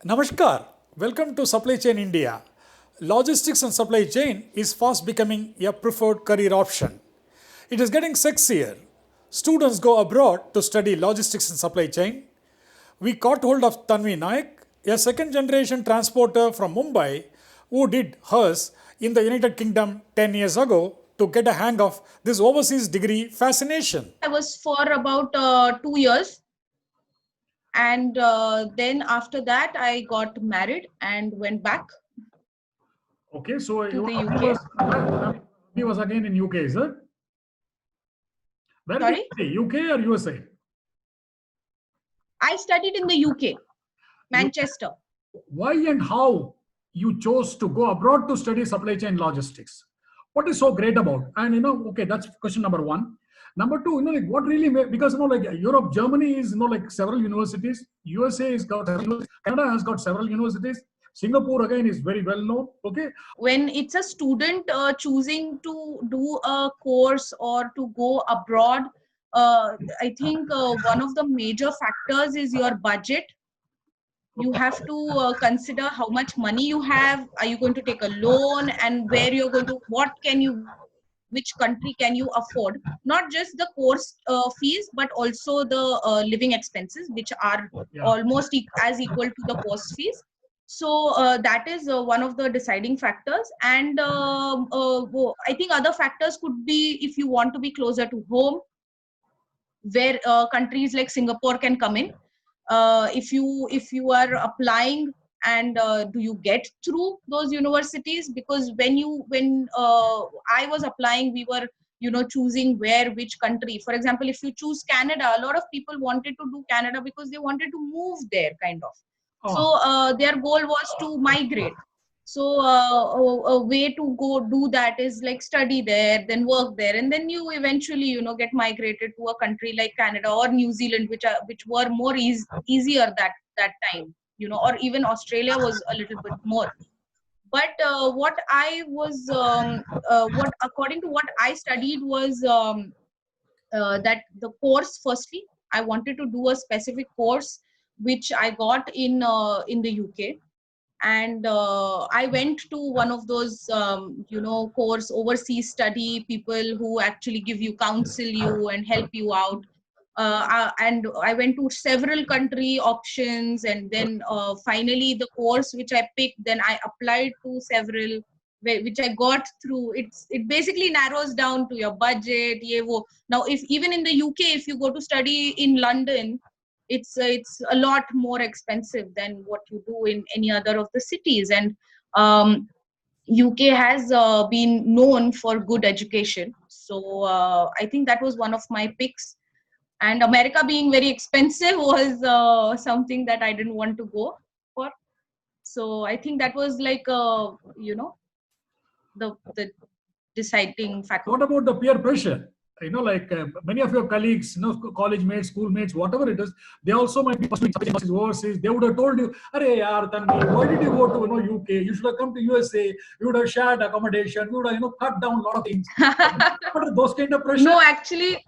Namaskar. Welcome to Supply Chain India. Logistics and supply chain is fast becoming a preferred career option. It is getting sexier. Students go abroad to study logistics and supply chain. We caught hold of Tanvi Naik, a second generation transporter from Mumbai who did hers in the United Kingdom 10 years ago to get a hang of this overseas degree fascination. I was for about 2 years, and then after that I got married and went back Okay, so to the Abhi UK. was again in UK, is it? Where did Sorry, you stay? UK or USA? I studied in the UK, Manchester. Why and how you chose to go abroad to study supply chain logistics? What is so great about? And okay, that's question number one. Number two, like what really because like Europe, Germany is like several universities. USA is got several universities. Canada has got several universities. Singapore again is very well known. Okay, When it's a student choosing to do a course or to go abroad, I think one of the major factors is your budget. You have to consider how much money you have. Are you going to take a loan, and where you're going to, which country can you afford? Not just the course fees, but also the living expenses, which are yeah. almost as equal to the course fees. So that is one of the deciding factors. And I think other factors could be if you want to be closer to home, where countries like Singapore can come in. If you are applying, and do you get through those universities? Because when I was applying, we were choosing which country. For example, if you choose Canada, a lot of people wanted to do Canada because they wanted to move there, kind of. So their goal was to migrate. So a way to go do that is like study there, then work there, and then you eventually get migrated to a country like Canada or New Zealand, which were more easier that time, or even Australia was a little bit more. But what I was what according to what I studied was that the course, firstly I wanted to do a specific course which I got in the UK. And I went to one of those course overseas study people who actually give you, counsel you and help you out. And I went to several country options, and then finally the course which I picked, then I applied to several, which I got through. It basically narrows down to your budget. Now, if even in the UK, if you go to study in London, it's a lot more expensive than what you do in any other of the cities. And UK has been known for good education, so I think that was one of my picks. And America being very expensive was something that I didn't want to go for. So I think that was like the deciding factor. What about the peer pressure? Like many of your colleagues, college mates, school mates, whatever it is, they also might be pursuing something overseas. They would have told you, "Arey yaar, Tanvi, why did you go to UK? You should have come to USA. You would have shared accommodation. You would have cut down a lot of things." What are those kind of pressure? No, actually,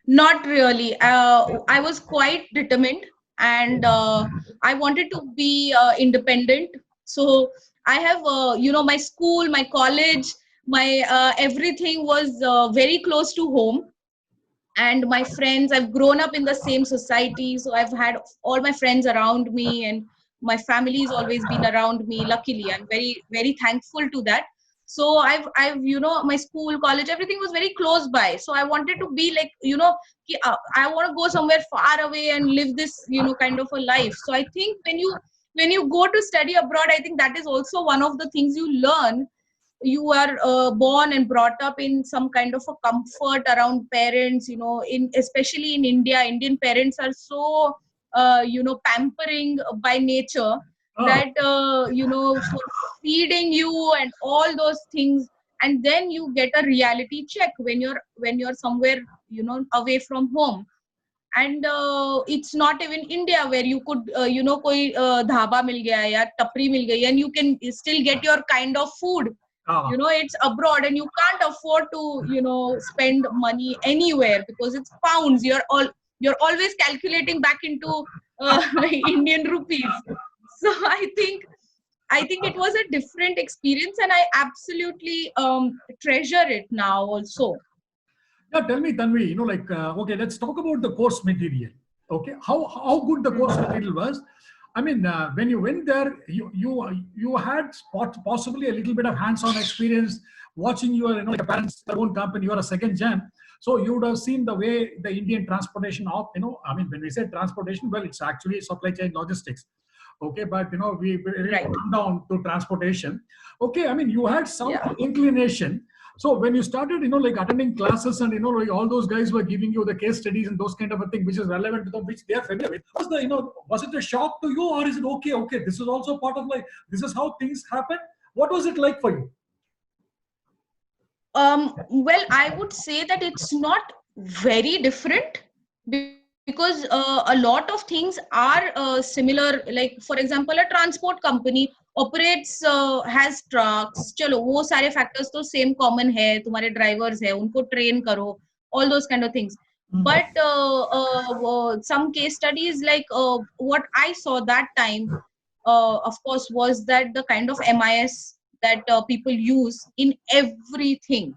not really. I was quite determined, and I wanted to be independent. So I have, my school, my college, my everything was very close to home. And my friends, I've grown up in the same society, so I've had all my friends around me, and my family's always been around me. Luckily, I'm very, very thankful to that. So I've my school, college, everything was very close by. So I wanted to be like, I want to go somewhere far away and live this kind of a life. So I think when you go to study abroad, I think that is also one of the things you learn. You are born and brought up in some kind of a comfort around parents, in especially in India. Indian parents are so pampering by nature, that for feeding you and all those things. And then you get a reality check when you're somewhere away from home. And it's not even India, where you could koi dhaba mil gaya ya tapri mil gayi, and you can still get your kind of food. It's abroad, and you can't afford to spend money anywhere, because it's pounds. You're always calculating back into Indian rupees. So I think it was a different experience, and I absolutely treasure it now also. Yeah, tell me, Tanvi, okay, let's talk about the course material. Okay, how good the course material was. I mean, when you went there, you had possibly a little bit of hands-on experience watching your, like parents, their own company. You are a second gen, so you would have seen the way the Indian transportation of, I mean, when we say transportation, well, it's actually supply chain logistics. Okay, but we really Right. come down to transportation. Okay, I mean, you had some Yeah. inclination. So when you started, like attending classes and, like all those guys were giving you the case studies and those kind of a thing, which is relevant to them, which they are familiar with. Was it a shock to you, or is it okay? Okay, this is also part of life. This is how things happen. What was it like for you? Well, I would say that it's not very different, because a lot of things are similar. Like, for example, a transport company operates, has trucks. चलो वो सारे factors तो same common है. तुम्हारे drivers है, उनको train करो. All those kind of things. But some case studies, like what I saw that time, of course, was that the kind of MIS that people use in everything,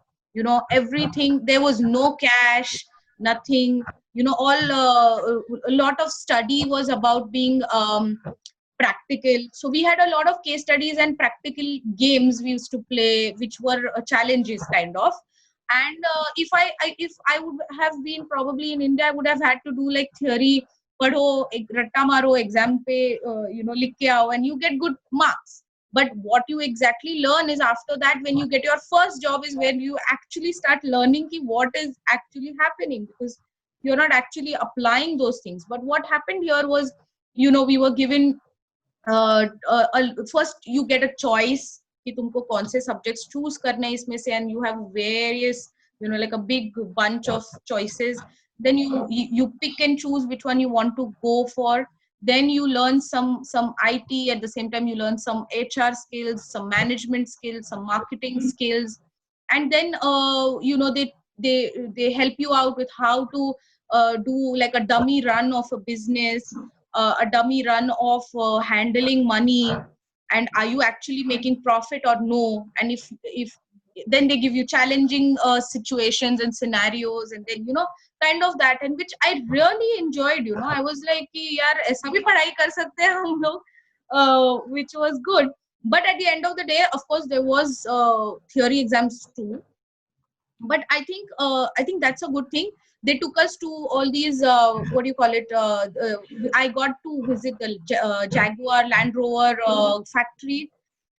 everything. There was no cash, nothing, all a lot of study was about being practical. So we had a lot of case studies and practical games we used to play, which were challenges kind of. And if I would have been probably in India, I would have had to do like theory, पढ़ो रट्टा मारो exam पे, लिख के आओ, and you get good marks. But what you exactly learn is after that, when you get your first job, is when you actually start learning what is actually happening, because you're not actually applying those things. But what happened here was, we were given first you get a choice कि तुमको कौन से subjects choose करने हैं इसमें से, and you have various, like a big bunch of choices. Then you pick and choose which one you want to go for. Then you learn some IT, at the same time you learn some HR skills, some management skills, some marketing skills. And then they help you out with how to do like a dummy run of a business, a dummy run of handling money, and are you actually making profit or no. And if then they give you challenging situations and scenarios, and then kind of that, and which I really enjoyed. I was like कि यार ऐसा भी पढ़ाई कर सकते हैं हम लोग, which was good. But at the end of the day, of course, there was theory exams too. But I think that's a good thing. They took us to all these what do you call it, I got to visit the Jaguar Land Rover factory,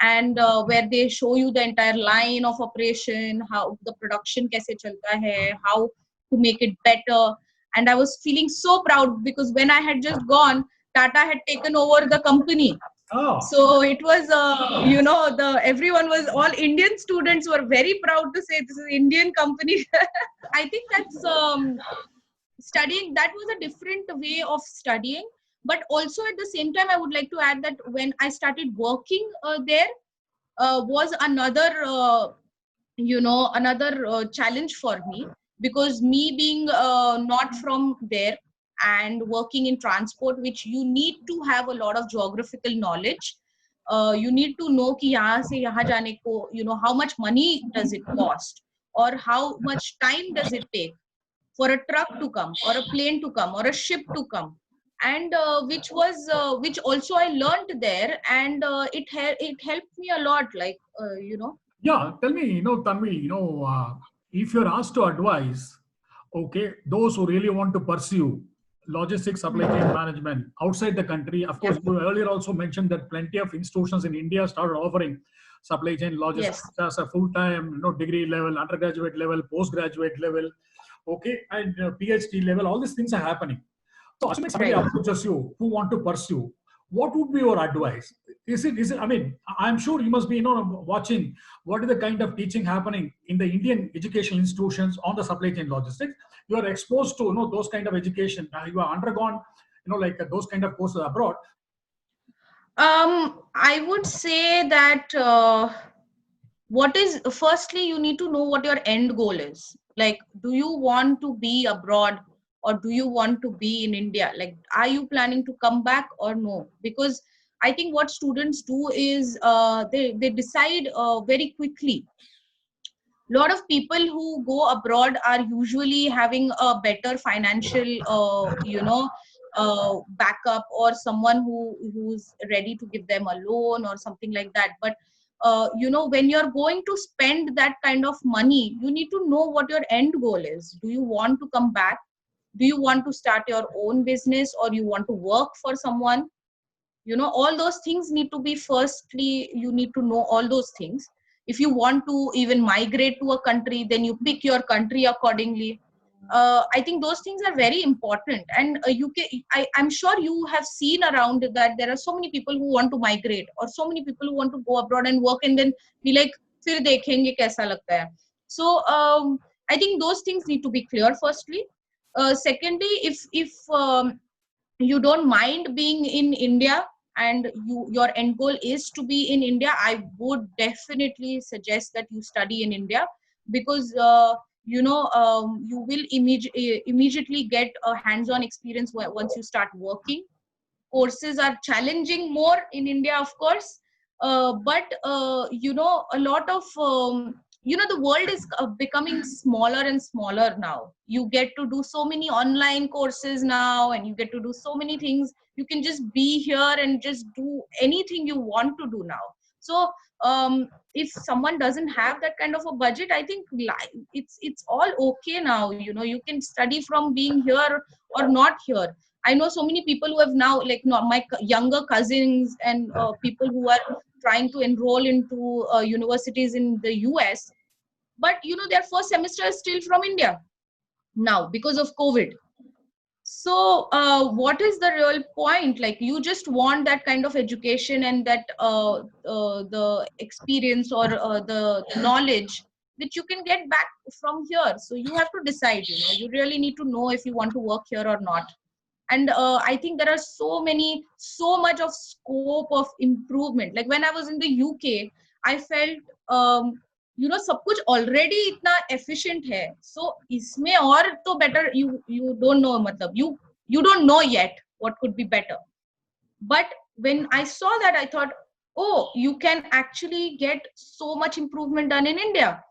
and where they show you the entire line of operation, how the production kaise chalta hai, how to make it better. And I was feeling so proud, because when I had just gone, Tata had taken over the company. Oh, So it was the everyone was, all Indian students were very proud to say this is Indian company. I think that's studying, that was a different way of studying. But also at the same time, I would like to add that when I started working there, was another challenge for me, because me being not from there and working in transport, which you need to have a lot of geographical knowledge. You need to know कि यहाँ से यहाँ जाने को, how much money does it cost, or how much time does it take for a truck to come, or a plane to come, or a ship to come. And which also I learned there, and it helped me a lot, like yeah. Tell me, Tanvi, if you're asked to advise, okay, those who really want to pursue logistics, supply chain management outside the country, of course, you earlier also mentioned that plenty of institutions in India started offering supply chain logistics Yes. as a full-time, degree level, undergraduate level, postgraduate level, okay, and PhD level. All these things are happening. So assuming somebody Right. approaches you who want to pursue, what would be your advice? Is it, I mean, I'm sure you must be, watching what is the kind of teaching happening in the Indian educational institutions on the supply chain logistics. You are exposed to, those kind of education. You are undergone, like those kind of courses abroad. I would say that firstly, you need to know what your end goal is. Like, do you want to be abroad or do you want to be in India? Like, are you planning to come back or no? Because I think what students do is they decide very quickly. A lot of people who go abroad are usually having a better financial backup, or someone who's ready to give them a loan or something like that. But when you're going to spend that kind of money, you need to know what your end goal is. Do you want to come back? Do you want to start your own business, or you want to work for someone? All those things need to be, firstly you need to know all those things. If you want to even migrate to a country, then you pick your country accordingly. I think those things are very important. And I'm sure you have seen around that there are so many people who want to migrate, or so many people who want to go abroad and work, and then be like, fir dekhenge kaisa lagta hai. So I think those things need to be clear, firstly. Secondly, if you don't mind being in India, and your end goal is to be in India, I would definitely suggest that you study in India. Because you will immediately get a hands-on experience once you start working. Courses are challenging more in India, of course, but a lot of the world is becoming smaller and smaller now. You get to do so many online courses now, and you get to do so many things. You can just be here and just do anything you want to do now. So if someone doesn't have that kind of a budget, I think it's all okay now. You can study from being here or not here. I know so many people who have now, like, my younger cousins and people who are trying to enroll into universities in the US, but their first semester is still from India now because of COVID. So what is the real point? Like, you just want that kind of education, and that the experience, or the knowledge that you can get back from here. So you have to decide. You really need to know if you want to work here or not. And I think there are so much of scope of improvement. Like, when I was in the UK, I felt सब कुछ already इतना efficient है. So इसमें और तो better, you don't know, मतलब you don't know yet what could be better. But when I saw that, I thought, oh, you can actually get so much improvement done in India.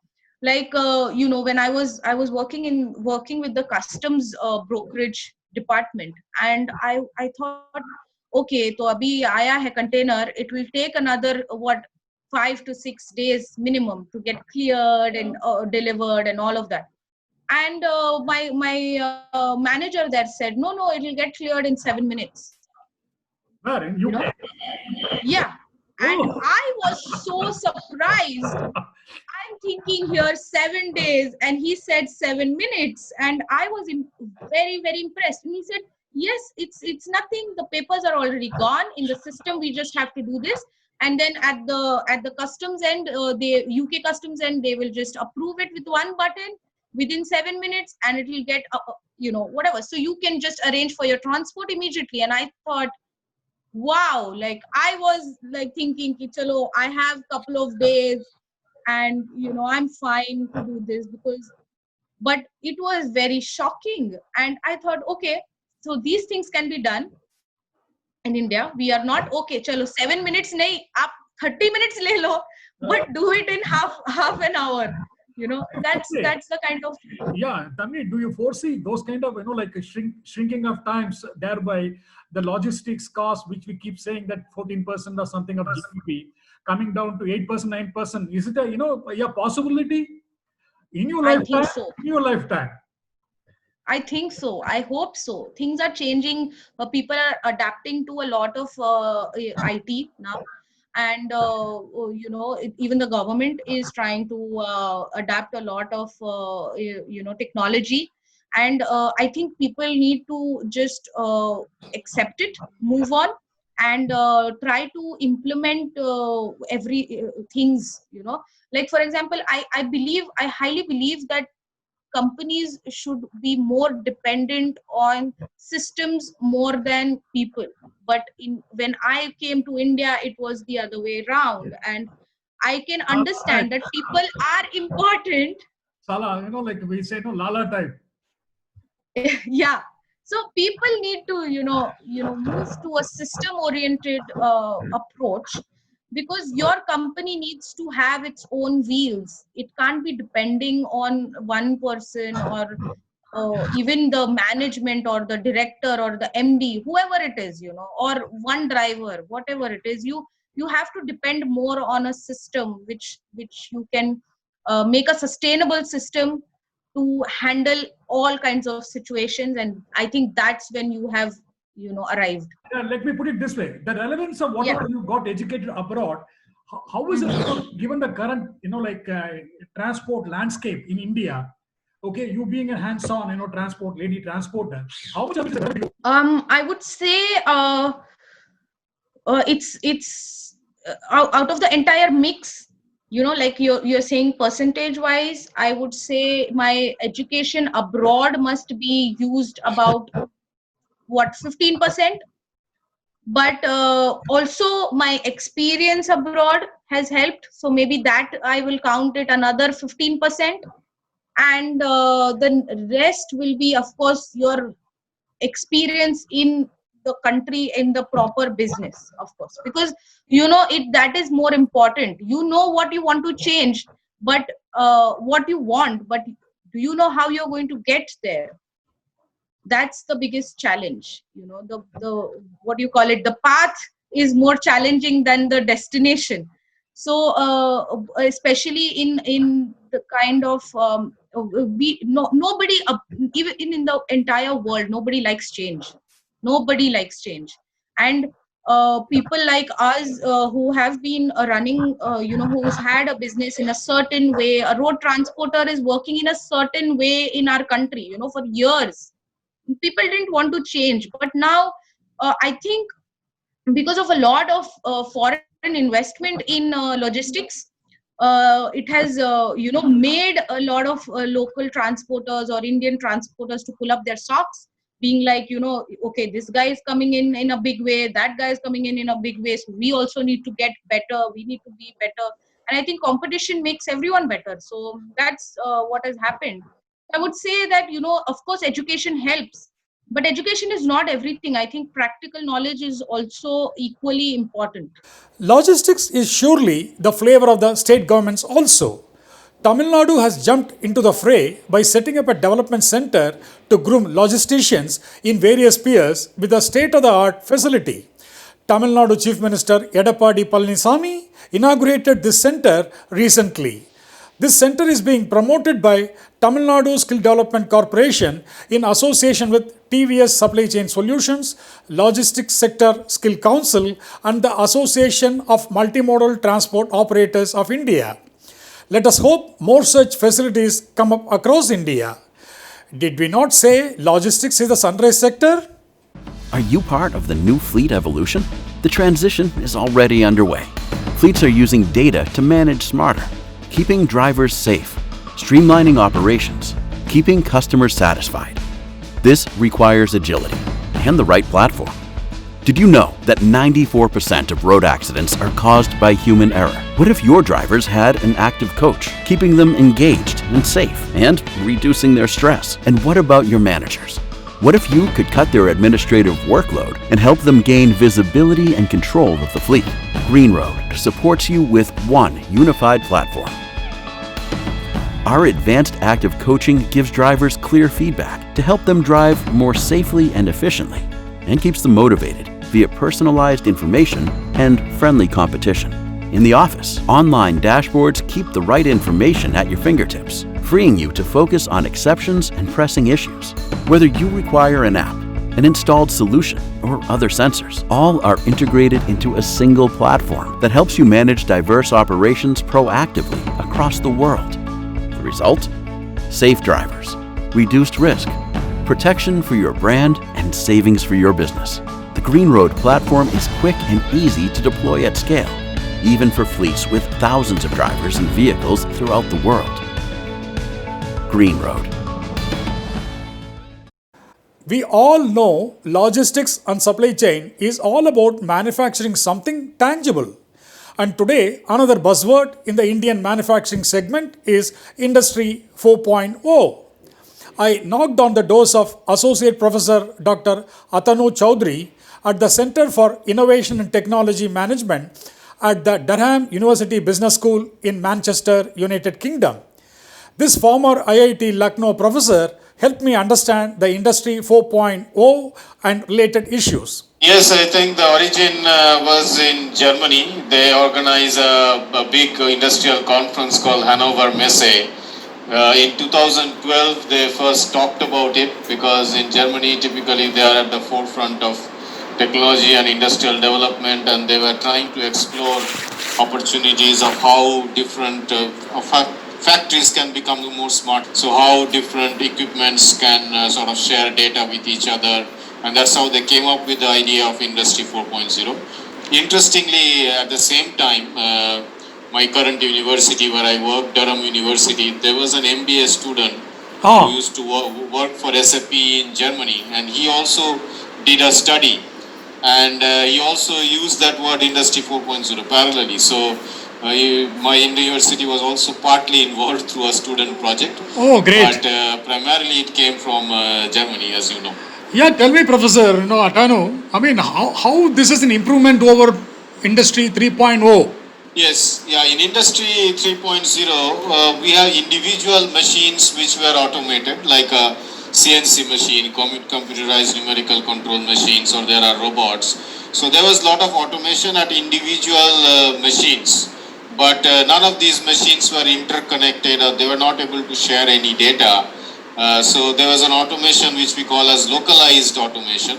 Like when I was working with the customs brokerage department, and I thought, okay, तो अभी आया है container, it will take another 5 to 6 days minimum to get cleared and delivered and all of that. And my manager there said, no, it will get cleared in 7 minutes. Where? In UK? Yeah. And Oh. I was so surprised. I'm thinking here 7 days, and he said 7 minutes, and I was very, very impressed. And he said, yes, it's nothing. The papers are already gone in the system. We just have to do this, and then at the customs end, the UK customs end, they will just approve it with one button within 7 minutes, and it will get whatever. So you can just arrange for your transport immediately. And I thought, wow, like, I was like thinking, chalo, I have couple of days, and I'm fine to do this. But it was very shocking, and I thought, okay, so these things can be done in India. We are not, okay, chalo, 7 minutes nahi, aap 30 minutes le lo, but do it in half an hour. That's the kind of. Yeah, Tanvi, do you foresee those kind of, like a shrinking of times, thereby the logistics cost, which we keep saying that 14% or something of GDP, coming down to 8%, 9%? Is it a possibility in your lifetime? I think so. In your lifetime? I think so. I hope so. Things are changing. People are adapting to a lot of IT now. And even the government is trying to adapt a lot of technology. And I think people need to just accept it, move on, and try to implement every things. Like, for example, I highly believe that companies should be more dependent on systems more than people. But when I came to India, it was the other way around, and I can understand that people are important. Sala, like we say, Lala type. Yeah, so people need to move to a system oriented approach, because your company needs to have its own wheels. It can't be depending on one person, or even the management or the director or the MD, whoever it is, or one driver, whatever it is. You have to depend more on a system which you can make a sustainable system to handle all kinds of situations. And I think that's when you have arrived. Let me put it this way: the relevance of Yeah. whatever you got educated abroad. How is it, given the current, transport landscape in India? Okay, you being a hands-on, transport lady transporter, how much of it is relevant? I would say it's out of the entire mix, like you're saying percentage wise, I would say my education abroad must be used about what 15%. But also my experience abroad has helped, so maybe that I will count it another 15%. And the rest will be, of course, your experience in the country, in the proper business, of course, because it that is more important. You know what you want to change, but what you want, but do you know how you're going to get there? That's the biggest challenge. The what do you call it, the path is more challenging than the destination. So especially in the kind of nobody even in the entire world, nobody likes change. Nobody likes change. And people like us who have been running, who's had a business in a certain way, a road transporter is working in a certain way in our country, for years. People didn't want to change, but now I think because of a lot of foreign investment in logistics, it has made a lot of local transporters or Indian transporters to pull up their socks, being like, okay, this guy is coming in a big way, that guy is coming in a big way, so we also need to get better, we need to be better. And I think competition makes everyone better. So that's what has happened. I would say that, of course education helps, but education is not everything. I think practical knowledge is also equally important. Logistics is surely the flavor of the state governments also. Tamil Nadu has jumped into the fray by setting up a development center to groom logisticians in various spheres with a state of the art facility. Tamil Nadu Chief Minister Edappadi Palanisamy inaugurated this center recently. This center is being promoted by Tamil Nadu Skill Development Corporation in association with TVS Supply Chain Solutions, Logistics Sector Skill Council, and the Association of Multimodal Transport Operators of India. Let us hope more such facilities come up across India. Did we not say logistics is the sunrise sector? Are you part of the new fleet evolution? The transition is already underway. Fleets are using data to manage smarter, keeping drivers safe, streamlining operations, keeping customers satisfied. This requires agility and the right platform. Did you know that 94% of road accidents are caused by human error? What if your drivers had an active coach, keeping them engaged and safe and reducing their stress? And what about your managers? What if you could cut their administrative workload and help them gain visibility and control of the fleet? Green Road supports you with one unified platform. Our advanced active coaching gives drivers clear feedback to help them drive more safely and efficiently, and keeps them motivated via personalized information and friendly competition. In the office, online dashboards keep the right information at your fingertips, freeing you to focus on exceptions and pressing issues. Whether you require an app, an installed solution, or other sensors, all are integrated into a single platform that helps you manage diverse operations proactively across the world. The result? Safe drivers, reduced risk, protection for your brand, and savings for your business. The Green Road platform is quick and easy to deploy at scale, even for fleets with thousands of drivers and vehicles throughout the world. Green Road. We all know logistics and supply chain is all about manufacturing something tangible. And today, another buzzword in the Indian manufacturing segment is Industry 4.0. I knocked on the doors of Associate Professor Dr. Atanu Chaudhary at the Center for Innovation and Technology Management at the Durham University Business School in Manchester, United Kingdom. This former IIT Lucknow professor helped me understand the Industry 4.0 and related issues. Yes, I think the origin was in Germany. They organize a big industrial conference called Hannover Messe. In 2012, they first talked about it because in Germany, typically they are at the forefront of technology and industrial development, and they were trying to explore opportunities of how different factories can become more smart. So how different equipments can sort of share data with each other, and that's how they came up with the idea of Industry 4.0. Interestingly, at the same time, my current university where I work, Durham University, there was an MBA student who used to work for SAP in Germany, and he also did a study, and he also used that word Industry 4.0 parallelly. So my university was also partly involved through a student project. Oh, great. But primarily it came from Germany, as you know. Yeah, tell me, Professor, Atanu, I mean, how this is an improvement over Industry 3.0? Yes, yeah, in Industry 3.0, we have individual machines which were automated, like a CNC machine, computerized numerical control machines, or there are robots. So there was a lot of automation at individual machines, but none of these machines were interconnected, or they were not able to share any data. So there was an automation which we call as localized automation,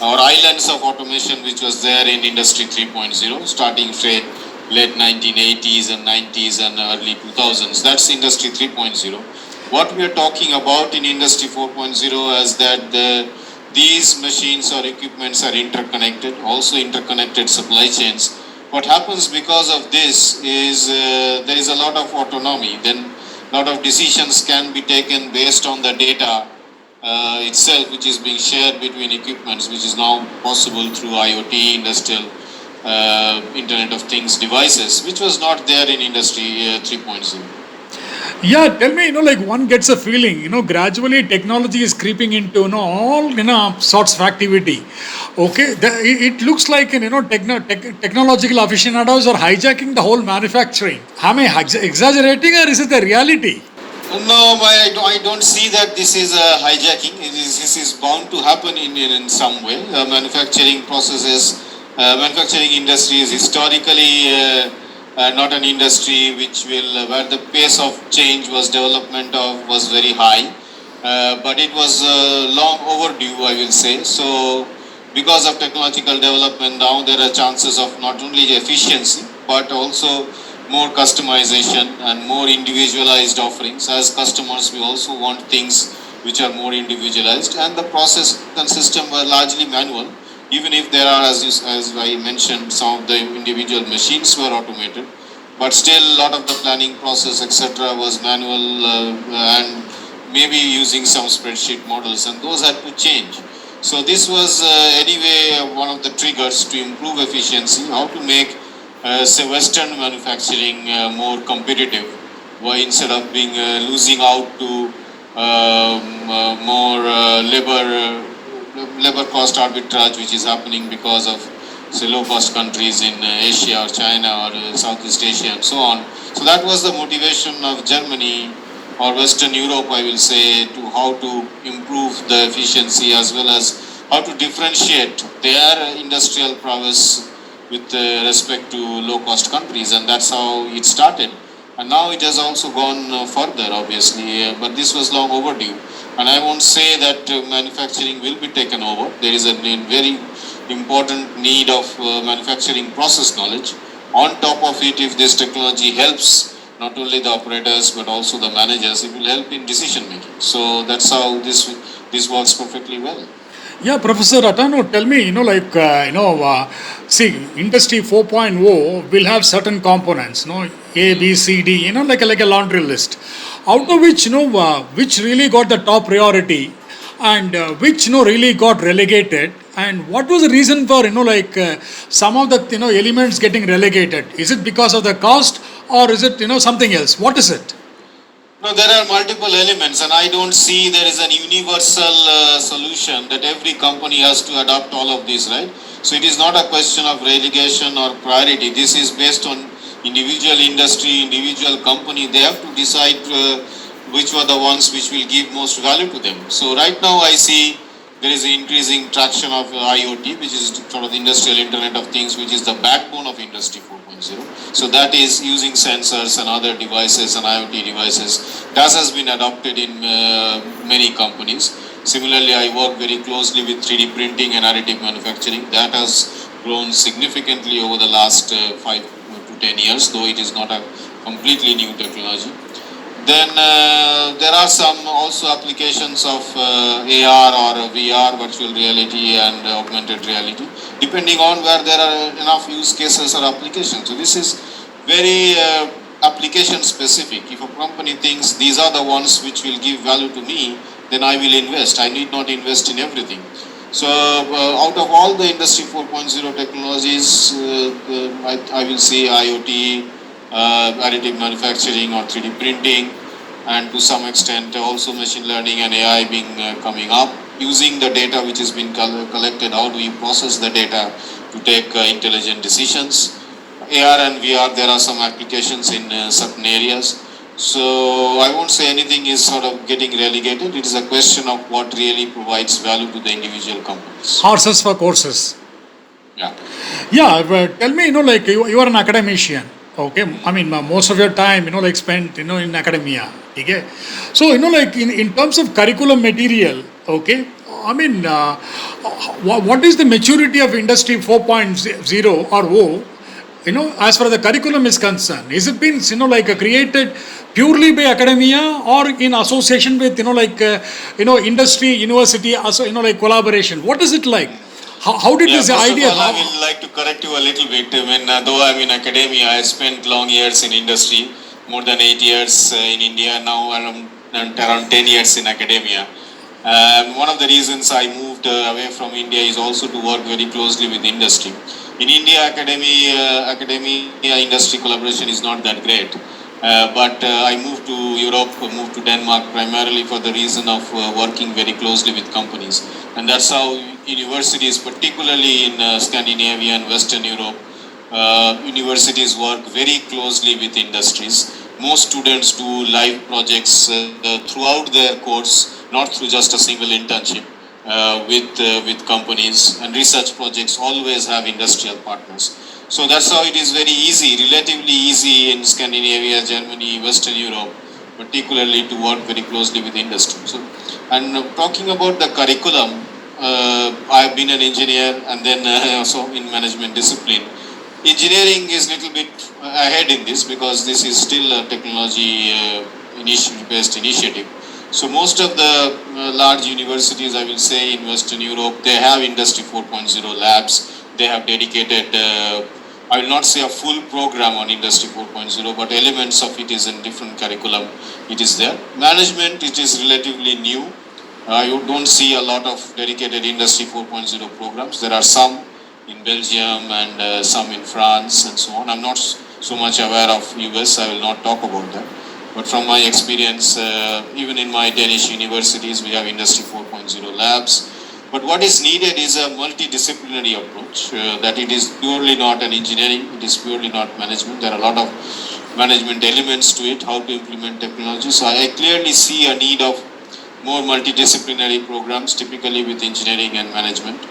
or islands of automation, which was there in Industry 3.0, starting say late 1980s and 90s and early 2000s. That's Industry 3.0. What we are talking about in Industry 4.0 is that these machines or equipments are interconnected, also interconnected supply chains. What happens because of this is there is a lot of autonomy. Then a lot of decisions can be taken based on the data itself, which is being shared between equipments, which is now possible through IoT, industrial Internet of Things devices, which was not there in Industry 3.0. Yeah, tell me, like one gets a feeling, gradually technology is creeping into, all, sorts of activity. Okay, it looks like, technological aficionados are hijacking the whole manufacturing. Am I exaggerating, or is it the reality? No, I don't see that this is a hijacking. This is bound to happen in some way. Manufacturing processes, manufacturing industry is historically not an industry where the pace of change was very high, but it was long overdue, I will say. So because of technological development now, there are chances of not only efficiency but also more customization and more individualized offerings. As customers, we also want things which are more individualized, and the process and system were largely manual. Even if there are, as I mentioned, some of the individual machines were automated, but still a lot of the planning process, etc., was manual and maybe using some spreadsheet models, and those had to change. So this was anyway one of the triggers to improve efficiency, how to make say Western manufacturing more competitive, instead of being losing out to more labor cost arbitrage, which is happening because of say low-cost countries in Asia or China or Southeast Asia and so on. So that was the motivation of Germany or Western Europe, I will say, to how to improve the efficiency as well as how to differentiate their industrial prowess with respect to low-cost countries, and that's how it started. And now it has also gone further, obviously, but this was long overdue. And I won't say that manufacturing will be taken over. There is a very important need of manufacturing process knowledge. On top of it, if this technology helps not only the operators but also the managers, it will help in decision making. So that's how this works perfectly well. Yeah, Professor Atanu, tell me, see, Industry 4.0 will have certain components, A, B, C, D, like a laundry list. Out of which, which really got the top priority and which, really got relegated, and what was the reason for, some of the, elements getting relegated? Is it because of the cost, or is it, something else? What is it? No, there are multiple elements, and I don't see there is an universal solution that every company has to adopt all of this, right? So it is not a question of relegation or priority. This is based on individual industry, individual company. They have to decide which were the ones which will give most value to them. So right now I see there is increasing traction of IoT, which is sort of the industrial Internet of Things, which is the backbone of Industry 4.0. So that is using sensors and other devices and IoT devices. That has been adopted in many companies. Similarly, I work very closely with 3D printing and additive manufacturing. That has grown significantly over the last 5 to 10 years, though it is not a completely new technology. Then there are some also applications of AR or VR, virtual reality and augmented reality, depending on where there are enough use cases or applications. So this is very application specific. If a company thinks these are the ones which will give value to me, then I will invest. I need not invest in everything. So out of all the Industry 4.0 technologies, I will say IoT, additive manufacturing or 3D printing, and to some extent also machine learning and AI being coming up, using the data which has been collected. How do you process the data to take intelligent decisions? AR and VR, there are some applications in certain areas. So I won't say anything is sort of getting relegated. It is a question of what really provides value to the individual companies. Horses for courses. Yeah. Yeah, but tell me, like you are an academician. Okay, I mean, most of your time, like spent, in academia. Okay, so, like in terms of curriculum material, okay, I mean, what is the maturity of Industry 4.0 or O, as far as the curriculum is concerned? Is it been, created purely by academia or in association with, industry, university, also, like collaboration? What is it like? How did this first idea? Of all, I will like to correct you a little bit. When though I'm in academia, I spent long years in industry, more than 8 years in India. Now around 10 years in academia. One of the reasons I moved away from India is also to work very closely with industry. In India, academia industry collaboration is not that great. But I moved to Europe, moved to Denmark primarily for the reason of working very closely with companies. And that's how universities, particularly in Scandinavia and Western Europe, universities work very closely with industries. Most students do live projects throughout their course, not through just a single internship with companies. And research projects always have industrial partners. So that's how it is very easy, relatively easy in Scandinavia, Germany, Western Europe, particularly to work very closely with industry. So, and talking about the curriculum, I have been an engineer and then also in management discipline. Engineering is a little bit ahead in this because this is still a technology based initiative. So most of the large universities, I will say in Western Europe, they have Industry 4.0 labs. They have dedicated I will not say a full program on Industry 4.0, but elements of it is in different curriculum. It is there. Management, it is relatively new. You don't see a lot of dedicated Industry 4.0 programs. There are some in Belgium and some in France and so on. I'm not so much aware of US. I will not talk about that. But from my experience, even in my Danish universities, we have Industry 4.0 labs. But what is needed is a multidisciplinary approach, that it is purely not an engineering, it is purely not management. There are a lot of management elements to it, how to implement technology. So I clearly see a need of more multidisciplinary programs, typically with engineering and management,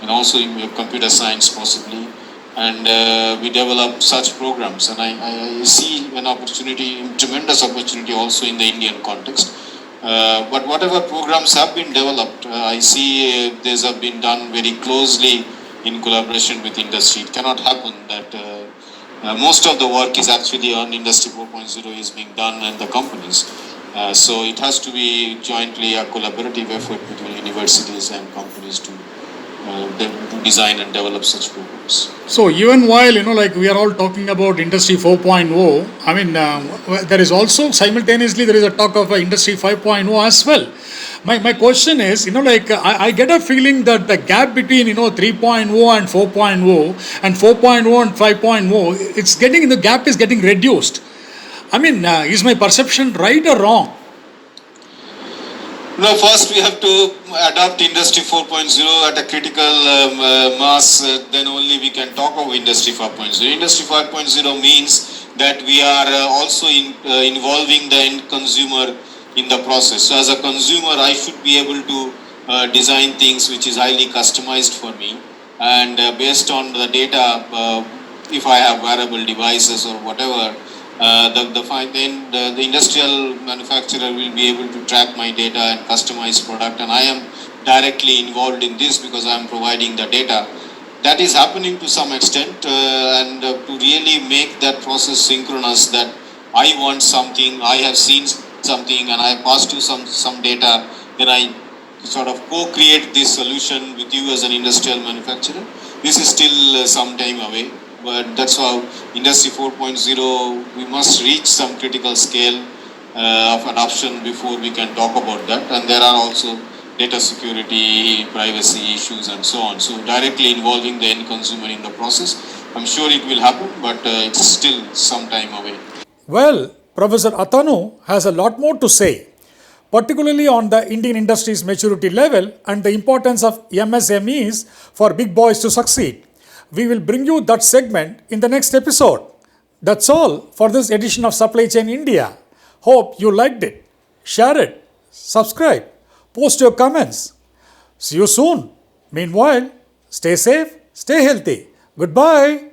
and also in computer science possibly. And we develop such programs. And I see an opportunity, tremendous opportunity also in the Indian context. But whatever programs have been developed, I see these have been done very closely in collaboration with industry. It cannot happen that most of the work is actually on Industry 4.0 is being done in the companies. So it has to be jointly a collaborative effort between universities and companies to design and develop such programs. So even while, like we are all talking about Industry 4.0, I mean, there is also simultaneously there is a talk of Industry 5.0 as well. My question is, like I get a feeling that the gap between, 3.0 and 4.0 and 4.0 and 5.0, the gap is getting reduced. I mean, is my perception right or wrong? No, first we have to adopt Industry 4.0 at a critical mass, then only we can talk of Industry 5.0. Industry 5.0 means that we are also involving the end consumer in the process. So as a consumer, I should be able to design things which is highly customized for me, and based on the data, if I have wearable devices or whatever, the industrial manufacturer will be able to track my data and customize product, and I am directly involved in this because I am providing the data. That is happening to some extent, and to really make that process synchronous, that I want something, I have seen something, and I pass you some data, then I sort of co-create this solution with you as an industrial manufacturer. This is still some time away. But that's how Industry 4.0, we must reach some critical scale of adoption before we can talk about that. And there are also data security, privacy issues and so on. So directly involving the end consumer in the process, I'm sure it will happen, but it's still some time away. Well, Professor Atanu has a lot more to say, particularly on the Indian industry's maturity level and the importance of MSMEs for big boys to succeed. We will bring you that segment in the next episode. That's all for this edition of Supply Chain India. Hope you liked it. Share it, subscribe, post your comments. See you soon. Meanwhile, stay safe, stay healthy. Goodbye.